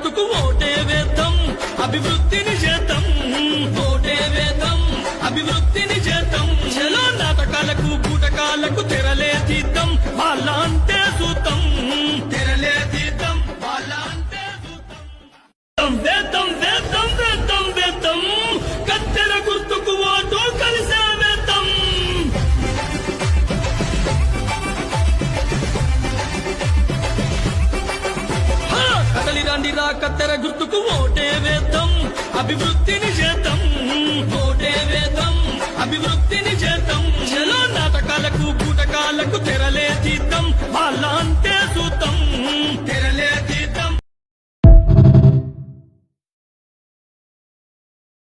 గుర్తుకు ఓటే వేద్దాం, అభివృద్ధిని చేద్దాం. ఓటే వేద్దాం, అభివృద్ధిని చేద్దాం. చలో నాటకాలకు బూటకాలకు తెరలే తీద్దాం, వాళ్ళ అంటే చూద్దాం. తెరలే తీద్దాం, వాళ్ళ అంటే చూద్దాం. వేద్దాం వేద్దాం వేద్దాం వేద్దాం, కత్తెర గుర్తుకు ఓటు కలిసే వేద్దాం. కదలి రండిరా కత్తెర గుర్తుకు ఓటే వేద్దాం, అభివృద్ధిని చేద్దాం. ఓటే వేద్దాం, అభివృద్ధిని చేద్దాం. చలో నాటకాలకు బూటకాలకు తెరలే తీద్దాం, వాళ్ళ అంటే